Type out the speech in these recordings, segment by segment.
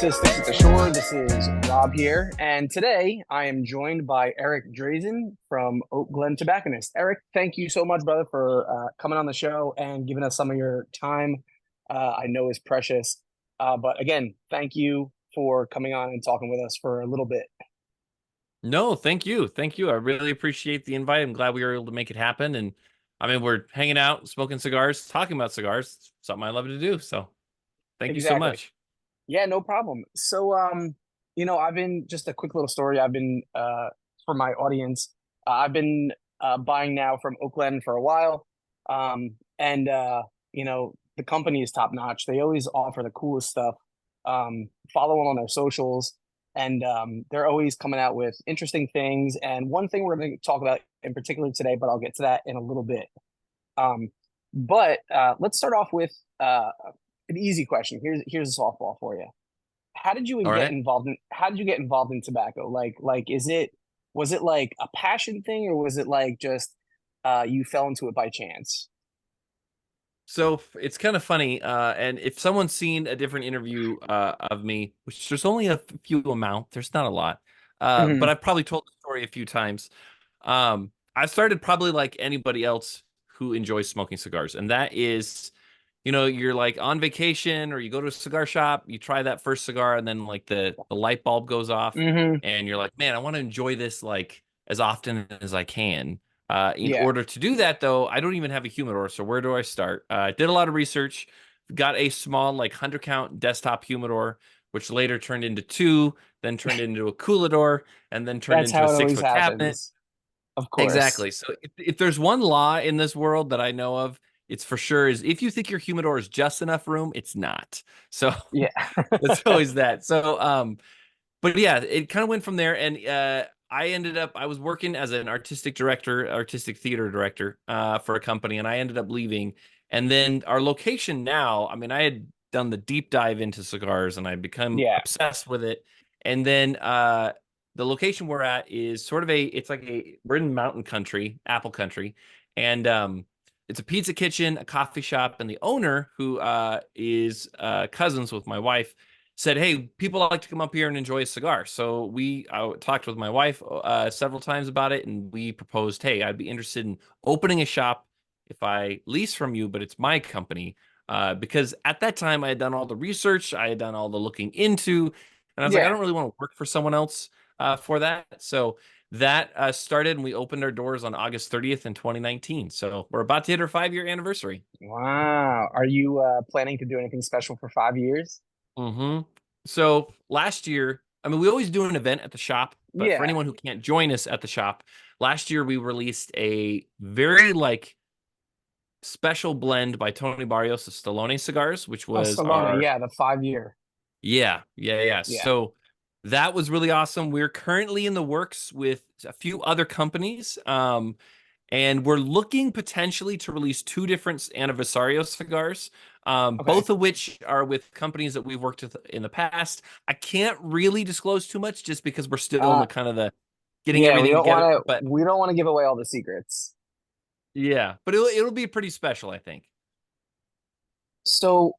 To Sticks at the Shore. This is Rob here, and today I am joined by Eric Drazin from Glen Tobacconist. Eric, thank you so much, brother, for coming on the show and giving us some of your time. I know is precious, but again, thank you for coming on and talking with us for a little bit. No, thank you. Thank you. I really appreciate the invite. I'm glad we were able to make it happen. And I mean, we're hanging out, smoking cigars, talking about cigars. It's something I love to do. So thank you so Exactly. much. Yeah, no problem. So, I've been just a quick little story. I've been for my audience. I've been buying now from Oakland for a while, and the company is top notch. They always offer the coolest stuff. Follow them on their socials, and they're always coming out with interesting things. And one thing we're going to talk about in particular today, but I'll get to that in a little bit. Um, but let's start off with an easy question. Here's a softball for you. All right. How did you get involved in tobacco? Like was it like a passion thing, or was it like just you fell into it by chance? So it's kind of funny. And if someone's seen a different interview of me, which there's only a few amount, there's not a lot. But Hmm. I've probably told the story a few times. I started probably like anybody else who enjoys smoking cigars, and that is, you're like on vacation or you go to a cigar shop, you try that first cigar, and then like the light bulb goes off, Hmm. and you're like, man, I want to enjoy this like as often as I can. In Yeah. order to do that, though, I don't even have a humidor, so where do I start? I did a lot of research, got a small like 100 count desktop humidor, which later turned into two, then turned into a coolador, and then turned That's into a how it six always foot cabinet. happens. Of course. Exactly. So if there's one law in this world that I know of, it's for sure is if you think your humidor is just enough room, it's not. So Yeah. it's always that. So but yeah, it kind of went from there, and I was working as an artistic director, artistic theater director for a company, and I ended up leaving. And then our location now, I mean, I had done the deep dive into cigars and I'd become Yeah. obsessed with it. And then the location we're at is sort of it's like we're in mountain country, apple country, and it's a pizza kitchen, a coffee shop, and the owner, who is cousins with my wife, said, "Hey, people like to come up here and enjoy a cigar." So I talked with my wife several times about it, and we proposed, "Hey, I'd be interested in opening a shop if I lease from you, but it's my company." Because at that time I had done all the research, I had done all the looking into, and I was like, I Yeah. don't really want to work for someone else for that. So that started, and we opened our doors on August 30th in 2019. So we're about to hit our 5 year anniversary. Wow. Are you planning to do anything special for 5 years? hmm So last year, I mean, we always do an event at the shop, but for Yeah. anyone who can't join us at the shop, last year we released a very like special blend by Tony Barrios of Stallone cigars, which Oh, was Stallone. our Yeah, the 5 year. yeah. Yeah. So that was really awesome. We're currently in the works with a few other companies. And we're looking potentially to release two different Anniversario cigars, Okay. both of which are with companies that we've worked with in the past. I can't really disclose too much just because we're still in Uh, the kind of the getting yeah, everything together. But we don't want to give away all the secrets. yeah, but it'll be pretty special, I think. So,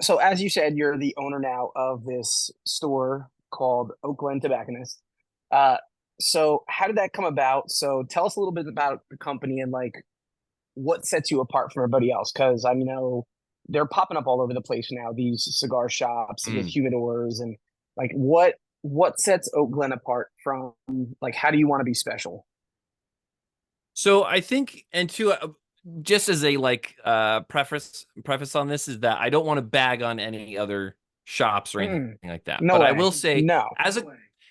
so as you said, you're the owner now of this store called Oakland Tobacconist. Uh, so how did that come about? So tell us a little bit about the company and like what sets you apart from everybody else. Because I know they're popping up all over the place now, these cigar shops with Mm. humidors and like what sets Oak Glen apart from like how do you want to be special? So I think, and to just as a like preface on this is that I don't want to bag on any other shops or anything Mm, like that. no But I way. will say, No. as a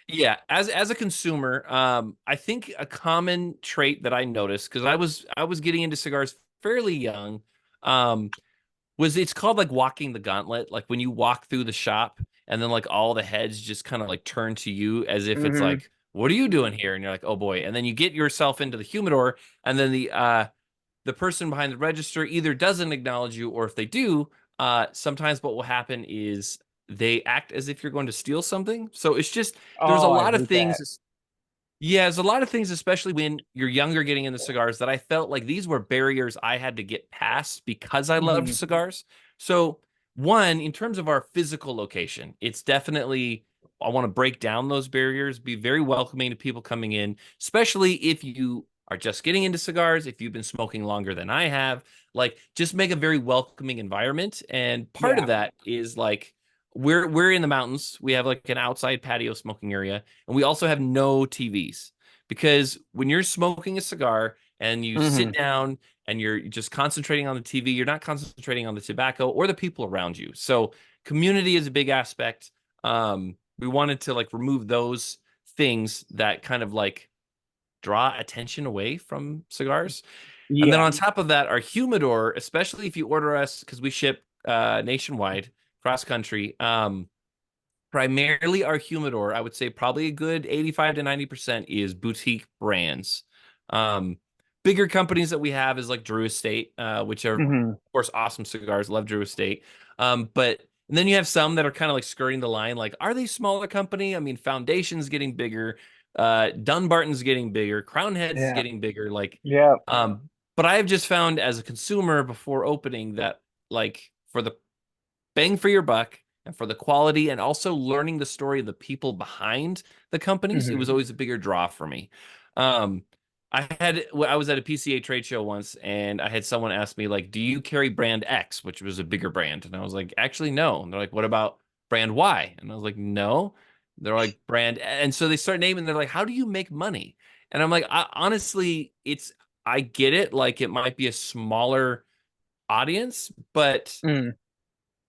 yeah, as a consumer, I think a common trait that I noticed, because I was getting into cigars fairly young, um, was it's called like walking the gauntlet. Like when you walk through the shop and then like all the heads just kind of like turn to you as if it's Hmm. like, what are you doing here? And you're like, oh boy. And then you get yourself into the humidor, and then the the person behind the register either doesn't acknowledge you, or if they do, sometimes what will happen is they act as if you're going to steal something. So it's just there's a Oh, I lot of hate that. things. Yeah, there's a lot of things, especially when you're younger, getting into cigars, that I felt like these were barriers I had to get past because I loved Hmm. cigars. So, one, in terms of our physical location, it's definitely, I want to break down those barriers, be very welcoming to people coming in, especially if you are just getting into cigars, if you've been smoking longer than I have, like just make a very welcoming environment. And part of Yeah. that is like, we're in the mountains. We have like an outside patio smoking area, and we also have no TVs, because when you're smoking a cigar and you Hmm. sit down and you're just concentrating on the TV, you're not concentrating on the tobacco or the people around you. So community is a big aspect. We wanted to like remove those things that kind of like draw attention away from cigars. And then Yeah. on top of that, our humidor, especially if you order us, because we ship nationwide, cross country, primarily our humidor, I would say probably a good 85 to 90% is boutique brands. Um, Bigger companies that we have is like Drew Estate, which are, of Hmm. course, awesome cigars. Love Drew Estate. But and then you have some that are kind of like skirting the line. Like, are they smaller company? I mean, Foundation's getting bigger. Dunbarton's getting bigger. Crown Head's Yeah. getting bigger. Like, Yeah. but I have just found as a consumer before opening that, like, for the bang for your buck and for the quality and also learning the story of the people behind the companies, it was Hmm. always a bigger draw for me. Um, I was at a PCA trade show once, and I had someone ask me like, "Do you carry brand X," which was a bigger brand, and I was like, "Actually, no." And they're like, "What about brand Y?" And I was like, "No." They're like, "Brand," and so they start naming. They're like, "How do you make money?" And I'm like, honestly, I get it. Like, it might be a smaller audience, but Mm.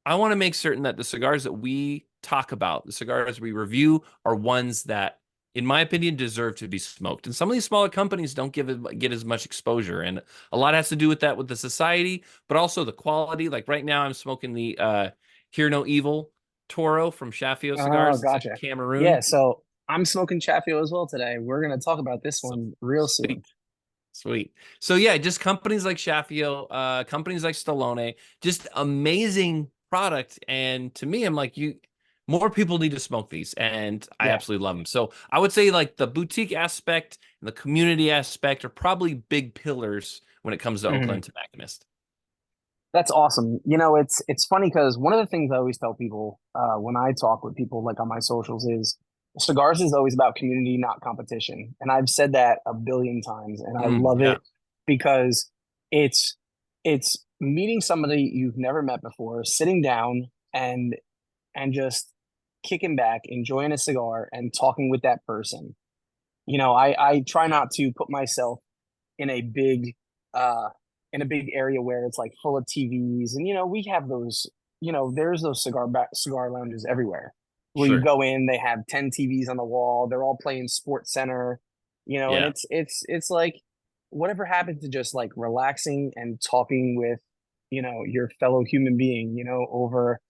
I want to make certain that the cigars that we talk about, the cigars we review, are ones that, in my opinion, deserve to be smoked. And some of these smaller companies don't get as much exposure, and a lot has to do with that, with the society, but also the quality. Like right now, I'm smoking the Hear No Evil Toro from Shafio Oh, Cigars. It's like gotcha. Yeah. Cameroon. So I'm smoking Chaffio as well today. We're gonna talk about this So one real sweet. soon. Sweet. So yeah, just companies like Shafio, companies like Stallone, just amazing product. And to me, I'm like, more people need to smoke these, and I Yeah. absolutely love them. So I would say like the boutique aspect and the community aspect are probably big pillars when it comes to Hmm. Oakland Tobacconist. That's awesome. It's funny because one of the things I always tell people when I talk with people like on my socials is cigars is always about community, not competition. And I've said that a billion times, and I love Yeah. it because it's it's meeting somebody you've never met before, sitting down and just kicking back, enjoying a cigar, and talking with that person. I try not to put myself in a big uh in a big area where it's like full of TVs, and we have those, there's those cigar lounges everywhere where you Sure. go in, they have 10 TVs on the wall, they're all playing Sports Center, and Yeah. it's like whatever happened to just like relaxing and talking with your fellow human being, over,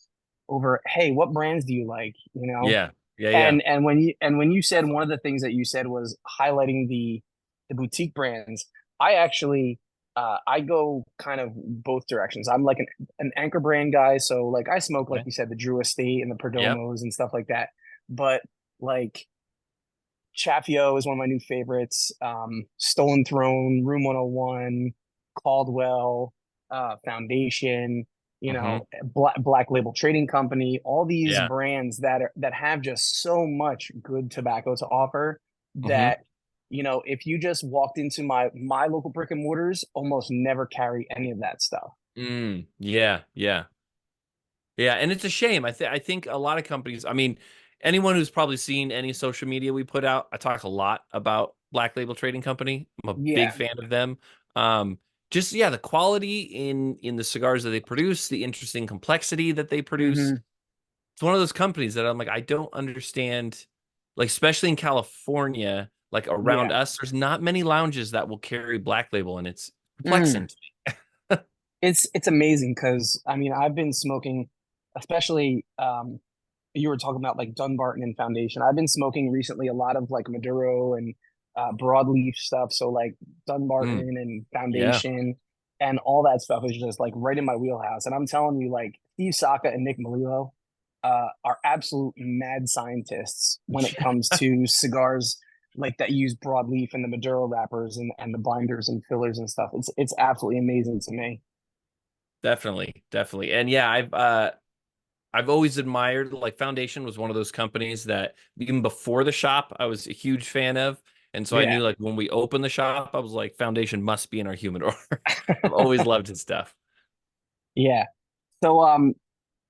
hey, what brands do you like, Yeah. Yeah. Yeah. and when you said, one of the things that you said was highlighting the boutique brands. I actually I go kind of both directions. I'm like an anchor brand guy, so like I smoke, like Okay. you said, the Drew Estate and the Yep. Perdomos and stuff like that. But like Chafio is one of my new favorites. Stolen Throne, Room 101, Caldwell, Foundation, Hmm. Black Label Trading Company, all these Yeah. brands that have just so much good tobacco to offer Hmm. that, if you just walked into my local brick and mortars, almost never carry any of that stuff. Yeah. Yeah. Yeah, and it's a shame. I think a lot of companies, I mean, anyone who's probably seen any social media we put out, I talk a lot about Black Label Trading Company. I'm a big Yeah. fan of them. Um, just yeah, the quality in the cigars that they produce, the interesting complexity that they produce. Hmm. It's one of those companies that I'm like, I don't understand, like especially in California, like around Yeah. us, there's not many lounges that will carry Black Label, and it's Mm. perplexing to It's amazing because I mean I've been smoking, especially you were talking about like Dunbarton and Foundation. I've been smoking recently a lot of like Maduro and broadleaf stuff. So like me. Dunbarton and Yeah. Foundation. and all that stuff is just like right in my wheelhouse. And I'm telling you, like Steve Saka and Nick Melillo are absolute mad scientists when it comes to cigars like that use broadleaf and the Maduro wrappers and the binders and fillers and stuff. It's absolutely amazing to me. Definitely, definitely. And yeah, I've always admired, like, Foundation was one of those companies that even before the shop I was a huge fan of. And so I Yeah. knew, like, when we opened the shop, I was like, Foundation must be in our humidor. I've always loved his stuff. Yeah. So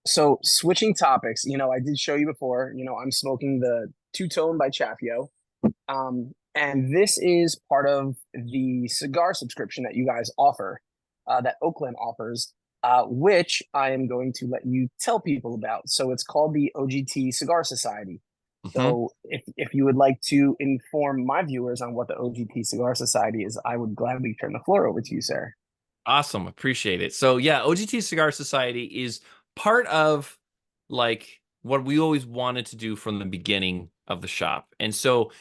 so switching topics, I did show you before, I'm smoking the two tone by Chafio. And this is part of the cigar subscription that you guys offer, that Oakland offers, which I am going to let you tell people about. So it's called the OGT Cigar Society. Hmm. So if you would like to inform my viewers on what the OGT Cigar Society is, I would gladly turn the floor over to you, sir. Awesome. Appreciate it. So yeah, OGT Cigar Society is part of, like, what we always wanted to do from the beginning of the shop. And so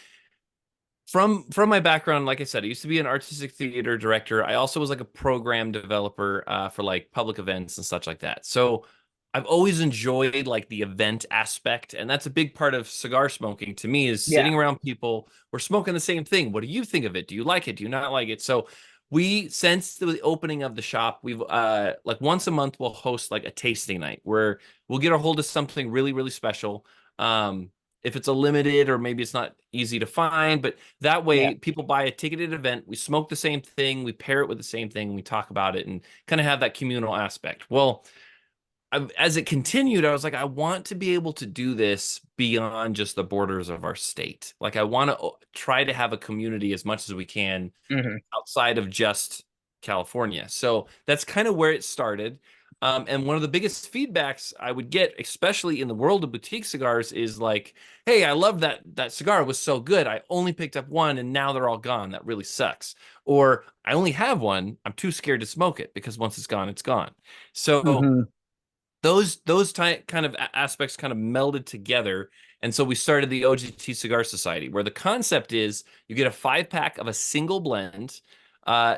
from my background, like I said, I used to be an artistic theater director. I also was like a program developer for like public events and such like that. So I've always enjoyed like the event aspect, and that's a big part of cigar smoking to me, is Yeah. sitting around people. We're smoking the same thing. What do you think of it? Do you like it? Do you not like it? So we, since the opening of the shop, we've like once a month we'll host like a tasting night where we'll get a hold of something really, really special. Um, if it's a limited, or maybe it's not easy to find, but that Yeah. way people buy a ticketed event, we smoke the same thing, we pair it with the same thing, we talk about it and kind of have that communal aspect. Well, as it continued, I was like, I want to be able to do this beyond just the borders of our state. Like, I want to try to have a community as much as we can Hmm. outside of just California. So that's kind of where it started. And one of the biggest feedbacks I would get, especially in the world of boutique cigars, is like, "Hey, I love that cigar was so good. I only picked up one, and now they're all gone. That really sucks." Or, "I only have one. I'm too scared to smoke it because once it's gone, it's gone." So Hmm. those kind of aspects kind of melded together. And so we started the OGT Cigar Society, where the concept is you get a 5 pack of a single blend,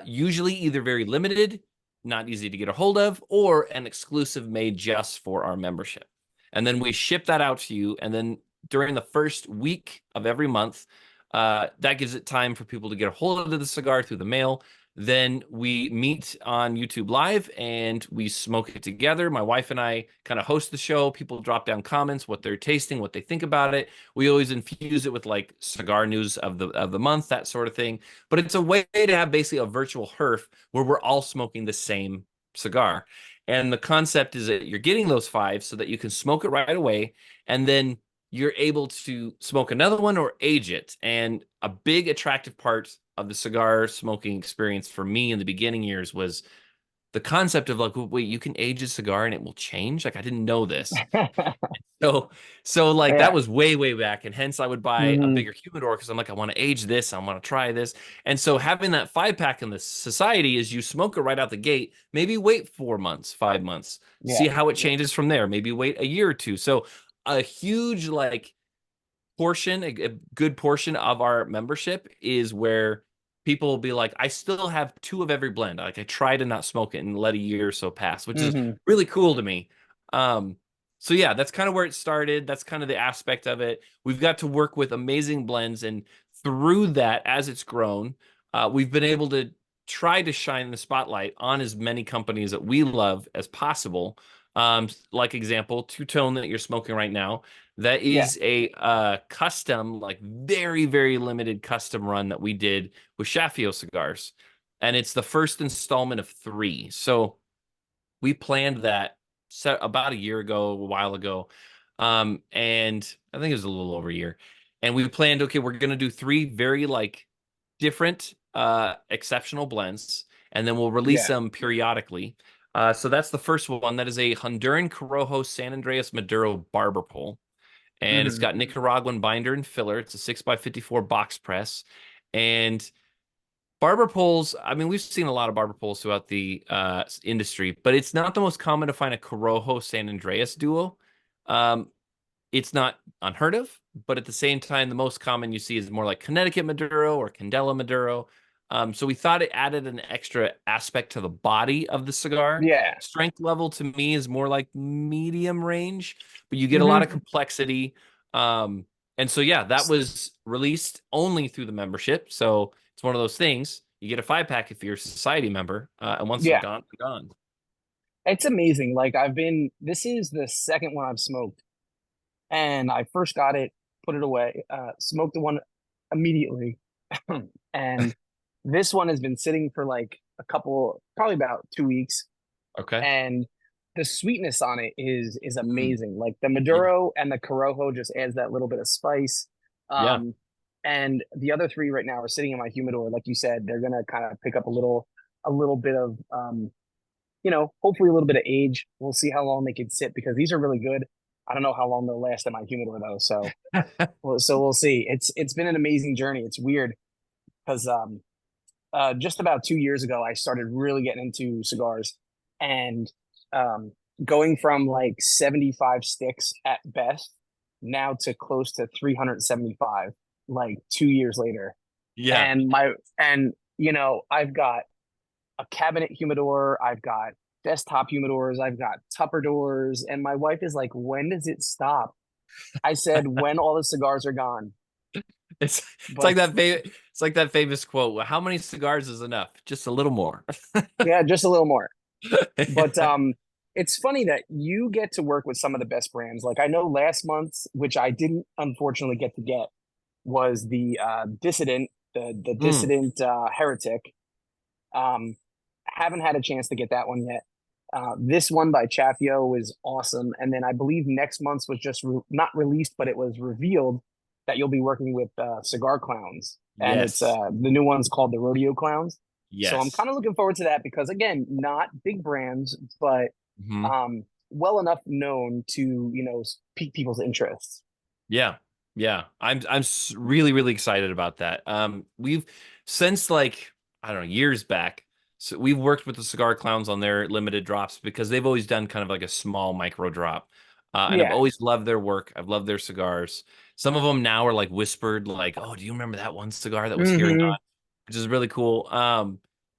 usually either very limited, not easy to get a hold of, or an exclusive made just for our membership. And then we ship that out to you. And then during the first week of every month, that gives it time for people to get a hold of the cigar through the mail. Then we meet on YouTube Live and we smoke it together. My wife and I kind of host the show. People drop down comments, what they're tasting, what they think about it. We always infuse it with like cigar news of the month, that sort of thing. But it's a way to have basically a virtual herf where we're all smoking the same cigar. And the concept is that you're getting those five so that you can smoke it right away, and then you're able to smoke another one or age it. And a big attractive part of the cigar smoking experience for me in the beginning years was the concept of like, wait, you can age a cigar and it will change. Like, I didn't know this. So, like, that Yeah. was way, way back. And hence I would buy a Hmm. bigger humidor because I'm like, I want to age this. I want to try this. And so having that 5 pack in the society is you smoke it right out the gate, maybe wait 4 months, 5 months, Yeah. see how it changes from there, maybe wait a year or two. So a huge, like, portion, a good portion of our membership is where people will be like, I still have two of every blend. Like, I try to not smoke it and let a year or so pass, which is Hmm. really cool to me. Um, so yeah, that's kind of where it started. That's kind of the aspect of it. We've got to work with amazing blends, and through that, as it's grown, we've been able to try to shine the spotlight on as many companies that we love as possible. Like example, Two Tone that you're smoking right now, that Yeah. is a custom, like very, very limited custom run that we did with Shafio cigars. And it's the first installment of three. So we planned that set about a year ago, a while ago. And I think it was a little over a year. And we planned, okay, we're gonna do three very like different exceptional blends, and then we'll release Yeah. them periodically. So that's the first one. That is a Honduran Corojo San Andreas Maduro barber pole, and it's Hmm. got Nicaraguan binder and filler. It's a 6x54 box press. And barber poles, I mean, we've seen a lot of barber poles throughout the industry, but it's not the most common to find a Corojo San Andreas duo. Um, it's not unheard of, but at the same time, the most common you see is more like Connecticut Maduro or Candela Maduro. So we thought it added an extra aspect to the body of the cigar. Yeah. Strength level to me is more like medium range, but you get a lot of Hmm. complexity. And so, yeah, that was released only through the membership. So it's one of those things. You get a 5 pack if you're a society member, and once they're Yeah. gone, they're gone. It's amazing. Like this is the second one I've smoked, and I first got it, put it away, smoked the one immediately, and this one has been sitting for like probably about 2 weeks, Okay. and the sweetness on it is Mm, amazing. Like the yeah. Maduro and the Corojo just adds that little bit of spice. Yeah. Um, and the other three right now are sitting in my humidor. Like you said, they're gonna kind of pick up a little bit of hopefully a little bit of age. We'll see how long they can sit because these are really good. I don't know how long they'll last in my humidor though. So we'll see. It's been an amazing journey. It's weird because just about 2 years ago I started really getting into cigars, and um, going from like 75 sticks at best now to close to 375 like 2 years later. Yeah. And I've got a cabinet humidor. I've got desktop humidors. I've got Tupper doors. And my wife is like, when does it stop? I said, when all the cigars are gone. It's like But that famous quote. "Well, how many cigars is enough? Just a little more." yeah, just a little more. But it's funny that you get to work with some of the best brands. Like I know last month, which I didn't unfortunately get, was the the Mm, Dissident Heretic. Um, haven't had a chance to get that one yet. This one by Chaffio was awesome, and then I believe next month's was just not released, but it was revealed that you'll be working with Cigar Clowns, and it's yes. the new one's called the Rodeo Clowns. So I'm Yes. kind of looking forward to that because again, not big brands, but Hmm. well enough known to pique people's interests. Yeah. Yeah. Really, really excited about that. We've since like, I don't know, years back. So we've worked with the Cigar Clowns on their limited drops because they've always done kind of like a small micro drop. And I've Yeah. always loved their work. I've loved their cigars. Some of them now are like whispered, like, "Oh, do you remember that one cigar that was here and Hmm. gone?" Which is really cool.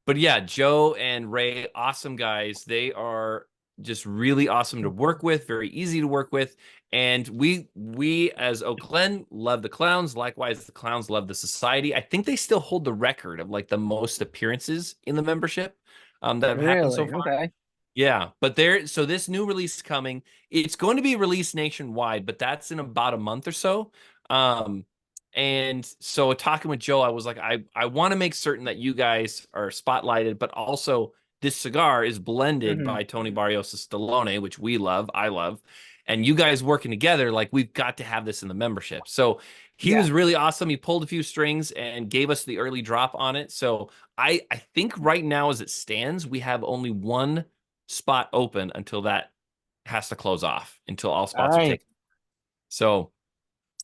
But yeah, Joe and Ray, awesome guys. They are just really awesome to work with, very easy to work with. And we as Glen love the clowns. Likewise, the clowns love the society. I think they still hold the record of like the most appearances in the membership that have happened so Really? far. Okay. Yeah, but so this new release coming, it's going to be released nationwide, but that's in about a month or so. Um, and so talking with Joe, I was like, I want to make certain that you guys are spotlighted, but also this cigar is blended Hmm. by Tony Barrios Stallone, which we love, I love, and you guys working together, like we've got to have this in the membership. So he Yeah. was really awesome. He pulled a few strings and gave us the early drop on it. So I think right now, as it stands, we have only one spot open until that has to close off until all All spots are right. taken. So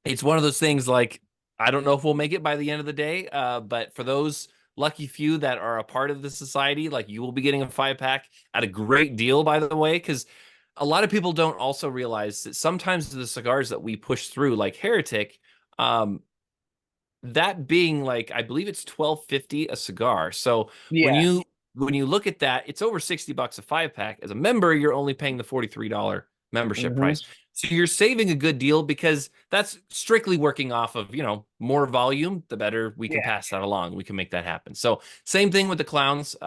it's one of those things like I don't know if we'll make it by the end of the day, but for those lucky few that are a part of the society, like you will be getting a 5 pack at a great deal, by the way, because a lot of people don't also realize that sometimes the cigars that we push through, like Heretic, um, that being like I believe it's 12.50 a cigar. So when Yeah. you look at that, it's over $60 a 5 pack. As a member, you're only paying the $43 membership Hmm. price. So you're saving a good deal because that's strictly working off of, more volume, the better we can Yeah. pass that along. We can make that happen. So same thing with the clowns.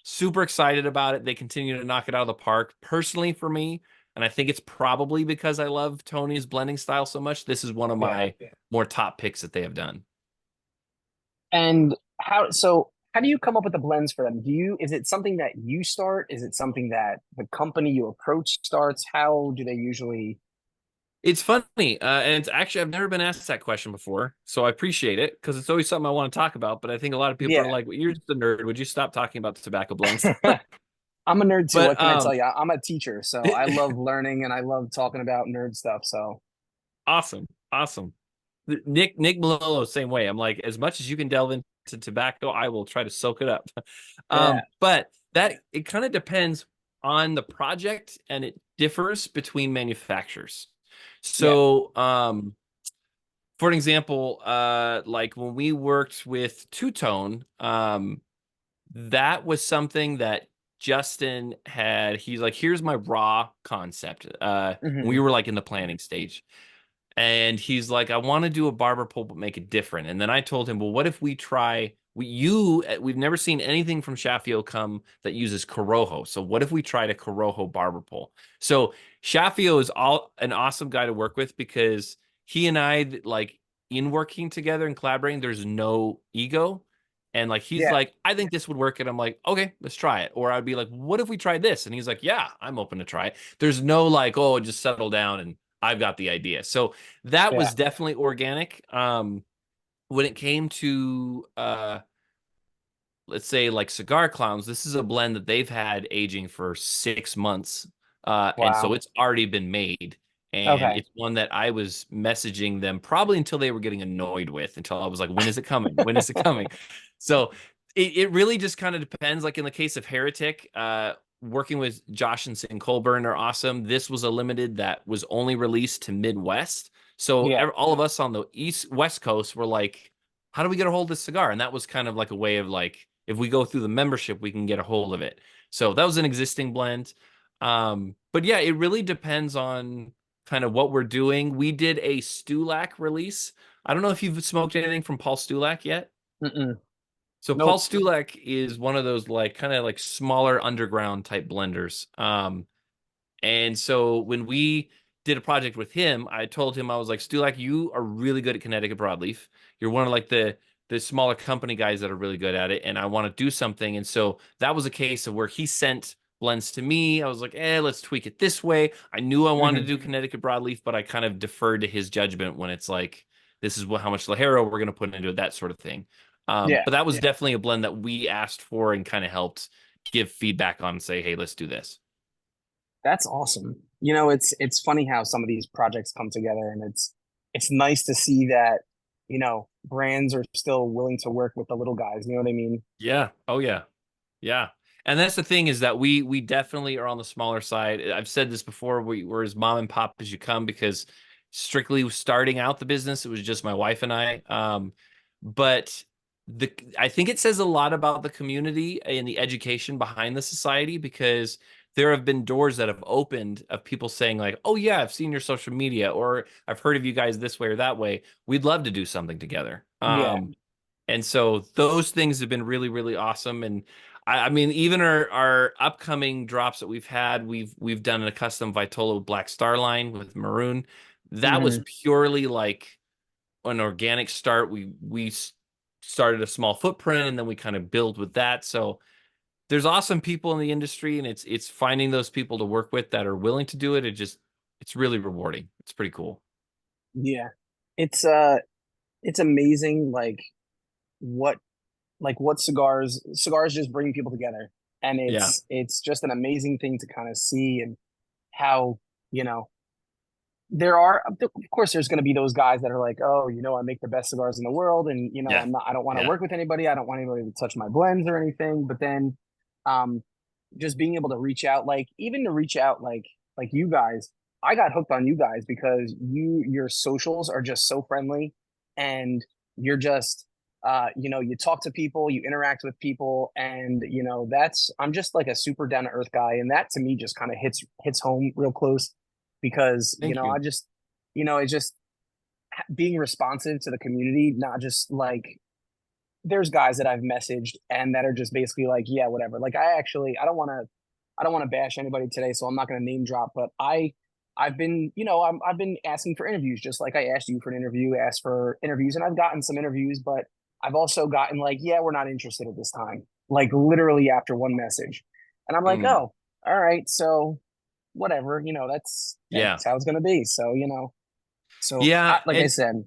Super excited about it. They continue to knock it out of the park. Personally for me, and I think it's probably because I love Tony's blending style so much. This is one of Yeah. my more top picks that they have done. And how do you come up with the blends for them? Is it something that you start? Is it something that the company you approach starts? How do they usually? It's funny, and it's actually I've never been asked that question before, so I appreciate it because it's always something I want to talk about. But I think a lot of people are Yeah. like, well, "You're just a nerd. Would you stop talking about the tobacco blends?" I'm a nerd too. What But can I tell you? I'm a teacher, so I love learning and I love talking about nerd stuff. So awesome, awesome. Nick Malolo, same way. I'm like, as much as you can delve into tobacco, I will try to soak it up. yeah. But that it kind of depends on the project, and it differs between manufacturers. Yeah. So, For an example, like when we worked with Two Tone, that was something that Justin had. He's like, here's my raw concept. We Hmm. were like in the planning stage. And he's like, I want to do a barber pole, but make it different. And then I told him, well, what if we try? We've never seen anything from Shafio come that uses Corojo. So what if we tried a Corojo barber pole? So Shafio is an awesome guy to work with because he and I like in working together and collaborating, there's no ego. And like he's Yeah, like, I think this would work. And I'm like, okay, let's try it. Or I'd be like, what if we tried this? And he's like, yeah, I'm open to try it. There's no like, oh, just settle down and I've got the idea. So that yeah, was definitely organic. When it came to let's say like Cigar Clowns, this is a blend that they've had aging for 6 months. And so wow, it's already been made. And okay, it's one that I was messaging them probably until they were getting annoyed with, until I was like, when is it coming? When is it coming? So it really just kind of depends. Like in the case of Heretic, working with Josh and Sin Colburn are awesome. This was a limited that was only released to Midwest. So yeah, all of us on the West Coast were like, how do we get a hold of this cigar? And that was kind of like a way of like, if we go through the membership, we can get a hold of it. So that was an existing blend. But yeah, it really depends on kind of what we're doing. We did a Stulac release. I don't know if you've smoked anything from Paul Stulac yet. mm-mm, So Paul nope, Stulac is one of those like kind of like smaller underground type blenders. And so when we did a project with him, I told him, I was like, Stulak, you are really good at Connecticut broadleaf. You're one of like the smaller company guys that are really good at it, and I want to do something. And so that was a case of where he sent blends to me. I was like, let's tweak it this way. I knew I wanted to hmm do Connecticut broadleaf, but I kind of deferred to his judgment when it's like, this is how much Lajero we're going to put into it, that sort of thing. yeah, But that was definitely a blend that we asked for and kind of helped give feedback on and say, hey, let's do this. that's awesome. You know, it's funny how some of these projects come together, and it's nice to see that, brands are still willing to work with the little guys. You know what I mean? Yeah. Oh yeah. Yeah. And that's the thing is that we definitely are on the smaller side. I've said this before, we're as mom and pop as you come because strictly starting out the business, it was just my wife and I. But the I think it says a lot about the community and the education behind the society because there have been doors that have opened of people saying like, "Oh yeah, I've seen your social media or I've heard of you guys this way or that way. We'd love to do something together." Yeah. And so those things have been really, really awesome. And I mean, even our upcoming drops that we've had, we've done a custom Vitola Black Star line with maroon. That was Hmm. purely like an organic start. We started a small footprint and then we kind of build with that. So there's awesome people in the industry, and it's finding those people to work with that are willing to do it. It's really rewarding. It's pretty cool. Yeah. It's it's amazing what what cigars just bring people together. And Yeah. it's just an amazing thing to kind of see, and how, you know, there are, of course, there's going to be those guys that are like, oh, I make the best cigars in the world, and Yeah. I don't want to Yeah. work with anybody. I don't want anybody to touch my blends or anything. But then, um, just being able to reach out, even to reach out, like you guys, I got hooked on you guys because your socials are just so friendly, and you're just, you talk to people, you interact with people, and I'm just like a super down to earth guy, and that to me just kind of hits home real close because Thank you. I just it's just being responsive to the community, not just like there's guys that I've messaged and that are just basically like, yeah, whatever. Like I don't want to bash anybody today, so I'm not going to name drop, but I've been, I've been asking for interviews just like I asked you for an interview, asked for interviews, and I've gotten some interviews, but I've also gotten like, yeah, we're not interested at this time. Like literally after one message. And I'm like, Mm. "Oh, all right, so whatever, Yeah. that's how it's going to be." So, Yeah. like I And said,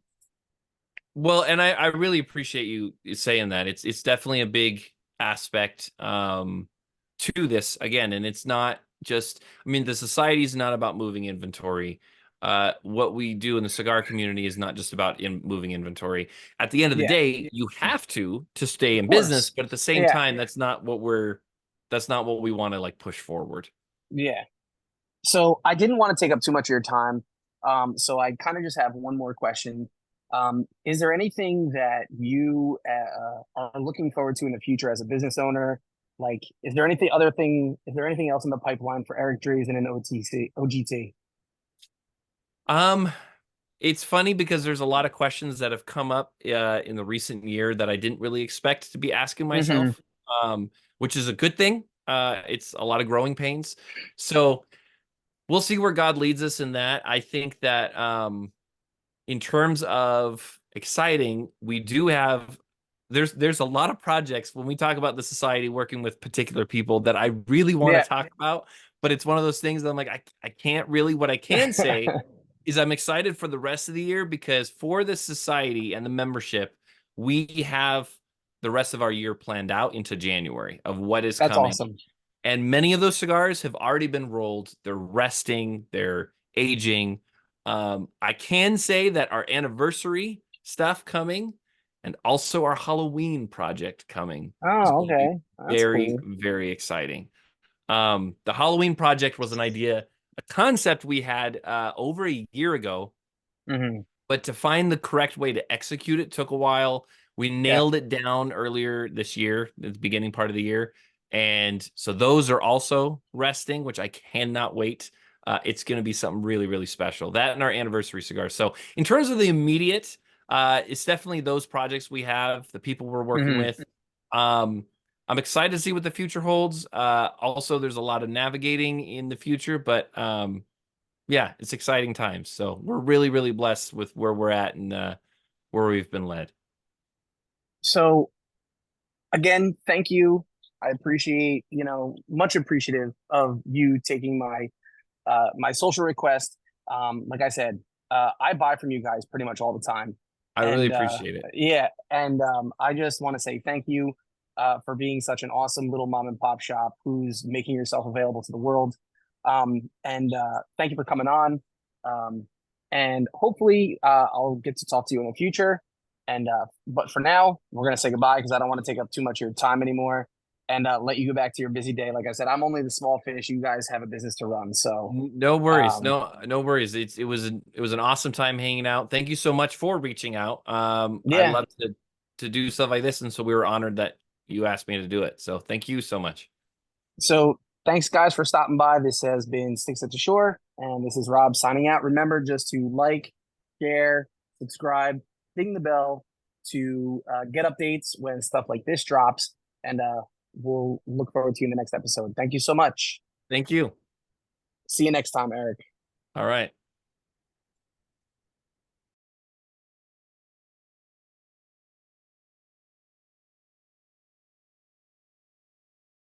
well, and I really appreciate you saying that. It's definitely a big aspect to this again, and it's not just. I mean, the society is not about moving inventory. What we do in the cigar community is not just about moving inventory. At the end of the yeah, day, you have to stay of in business, course. but at the same Yeah, time, that's not what we want to like push forward. yeah. So I didn't want to take up too much of your time. So I kind of just have one more question. Is there anything that you are looking forward to in the future as a business owner? Like, is there anything else in the pipeline for Eric Drazin and OGT? Um, it's funny because there's a lot of questions that have come up in the recent year that I didn't really expect to be asking Hmm. myself, which is a good thing. It's a lot of growing pains. So we'll see where God leads us in that. I think that in terms of exciting, we do have there's a lot of projects when we talk about the society working with particular people that I really want to Yeah. talk about, but it's one of those things that I'm like, I can't really. What I can say is I'm excited for the rest of the year because for the society and the membership, we have the rest of our year planned out into January of what is That's coming. awesome. And many of those cigars have already been rolled. They're resting, they're aging. I can say that our anniversary stuff coming and also our Halloween project coming is Oh, going to be okay. That's very, cool. very exciting. The Halloween project was an idea, a concept we had over a year ago, Hmm. but to find the correct way to execute it took a while. We Yeah. nailed it down earlier this year, the beginning part of the year. And so those are also resting, which I cannot wait. It's going to be something really, really special. That and our anniversary cigars. So in terms of the immediate, it's definitely those projects we have, the people we're working Hmm. with. Um, I'm excited to see what the future holds. Also, there's a lot of navigating in the future, but yeah, it's exciting times. So we're really, really blessed with where we're at and where we've been led. So again, thank you. I appreciate, much appreciative of you taking my social request. Like I said, I buy from you guys pretty much all the time, I really and appreciate it. yeah, and I just want to say thank you for being such an awesome little mom and pop shop who's making yourself available to the world. And thank you for coming on. Um, and hopefully, I'll get to talk to you in the future. And but for now, we're gonna say goodbye because I don't want to take up too much of your time anymore and let you go back to your busy day. Like I said, I'm only the small fish. You guys have a business to run. So, No worries. um, No worries. It was an awesome time hanging out. Thank you so much for reaching out. I yeah. love to do stuff like this, and so we were honored that you asked me to do it. So thank you so much. So, thanks, guys, for stopping by. This has been Sticks at the Shore, and this is Rob signing out. Remember just to like, share, subscribe, ding the bell to get updates when stuff like this drops. And we'll look forward to you in the next episode. Thank you so much. Thank you. See you next time, Eric. All right.